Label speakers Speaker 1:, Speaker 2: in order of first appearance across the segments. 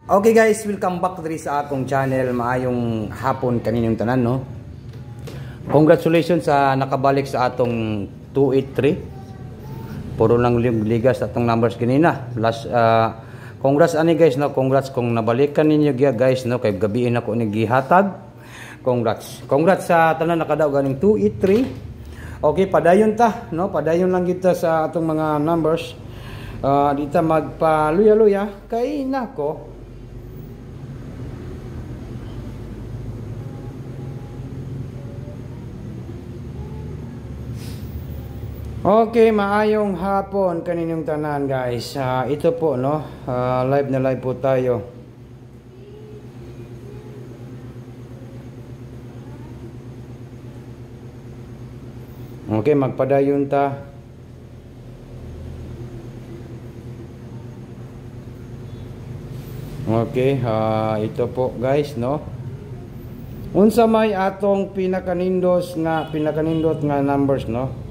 Speaker 1: Okay guys, welcome back diri sa akong channel. Maayong hapon kaninyong tanan, no? Congratulations sa nakabalik sa atong 283. Puro lang ligas atong numbers kanina. Plus congrats ani guys, no? Congrats kung nabalikan ninyo guys, no? Kay gabiin ako ni gihatag. Congrats. Congrats sa tanan nakadaog ganing 283. Okay, padayon ta, no? Padayon lang kita sa atong mga numbers. Dita magpaluya-luya kay nako. Okay, maayong hapon kaninyong tanan guys. Ito po, no, live na live po tayo. Okay, magpadayon ta. Okay, ito po guys, no. Unsa may atong pinakanindot nga numbers, no.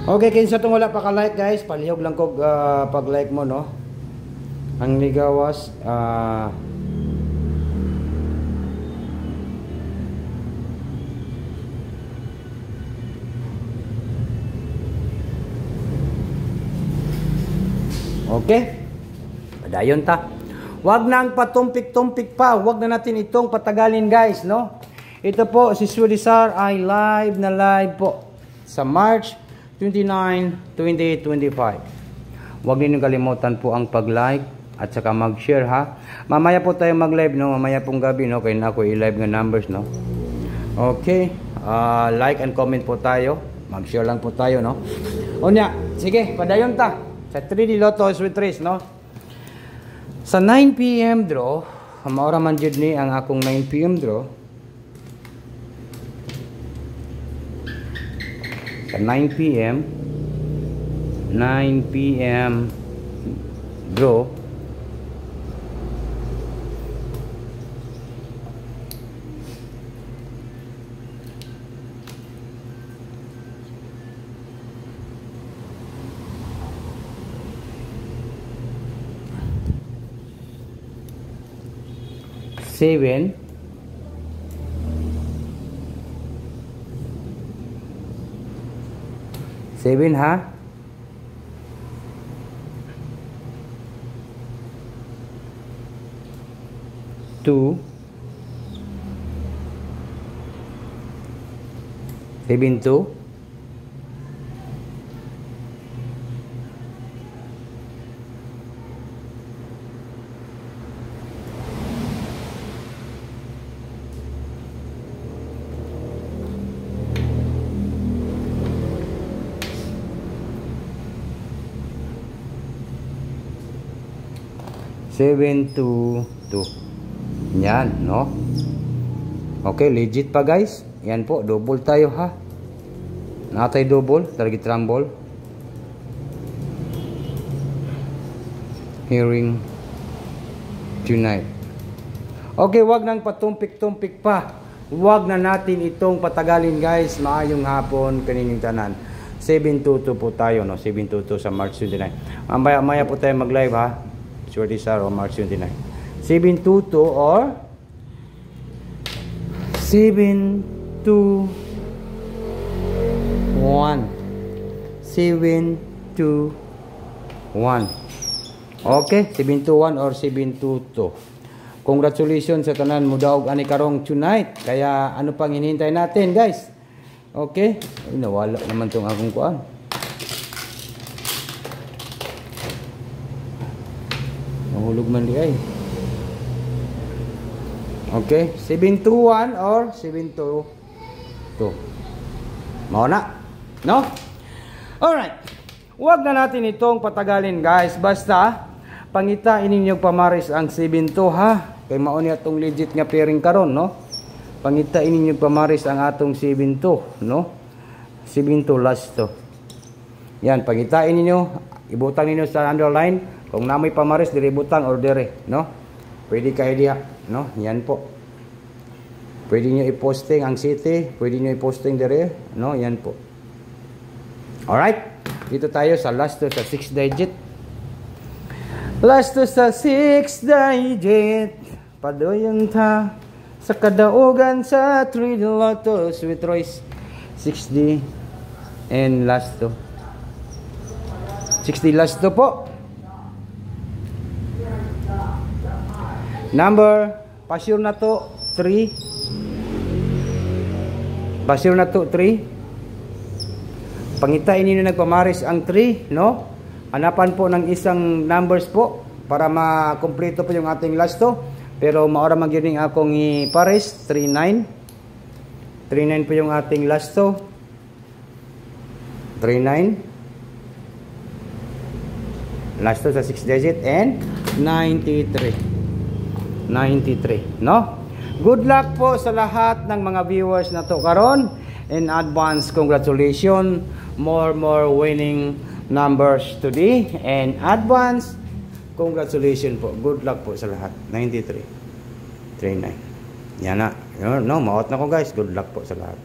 Speaker 1: Okay, kinsa tong wala pa ka-like guys, palihog lang ko pag-like mo, no. Ang ligawas okay. Padayon ta. Wag nang patumpik-tumpik pa. Wag na natin itong patagalin guys, no. Ito po si Sudisar ay live na live po sa March 29, 2025. Huwag ninyong kalimutan po ang pag-like at saka mag-share, ha. Mamaya po tayo mag-live, no. Mamaya pong gabi, no. Kaya na ako i-live ng numbers, no. Okay. Like and comment po tayo. Mag-share lang po tayo, no. Unya, sige, padayon ta. Sa 3D Lotto Sweet Race, no. Sa 9 PM draw, maura man jud ni ang akong 9 PM draw. 9 PM draw seven ha. 2 7 2 7 2 2. Yan, no. Okay, legit pa guys. Yan po, double tayo, ha. Natay double, target rumble. Hearing tonight. Okay, wag nang patumpik-tumpik pa. Wag na natin itong patagalin guys. Maayong hapon kaninyong tanan. 722 po tayo, no. 722 sa March 29. Maya po tayo mag-live, ha. Shorty Saro, March 29. 722 or 721. 721. Okay, 721 or 722. Congratulations sa tanan mo daog ani karong tonight. Kaya ano pang hinihintay natin, guys? Okay? Ay, nawala naman tong akong kuan. Nahulog man di ay. Okay, 721 or 722. Mao na, no? Alright. Huwag na natin itong patagalin, guys. Basta pangitain ninyo pamaris ang 72 ha. Kay mao ni atong legit nga pairing karon, no? Pangitain ninyo pamaris ang atong 72, no? 72 last to. Yan, pangitain ninyo, ibutang ninyo sa underline kung namoy pamaris diri butang or dire, no? Pwede kayo diha, no? Yan po. Pwede nyo i-posting ang city, pwede nyo i-posting dire, no? Yan po. Alright, dito tayo sa last to sa 6 digit. Last to sa 6 digit. Padoyon ta sa kadaugan sa 3 lotos with Royce 60 and last to 60 last to po. Number, pasure na to 3. Pasure na to 3. Pangitain niyo nagpamaris ang 3, no? Hanapan po ng isang numbers po para makumpleto po yung ating last to. Pero maora magyuning akong i-pares 39. 39 po yung ating last to. 39. Last to sa 6 digit and 93. 93, no? Good luck po sa lahat ng mga viewers na to karon. In advance, congratulations. More winning numbers today. And advance, congratulations po. Good luck po sa lahat. 93. 39. Yan na. No, maot na ko guys. Good luck po sa lahat.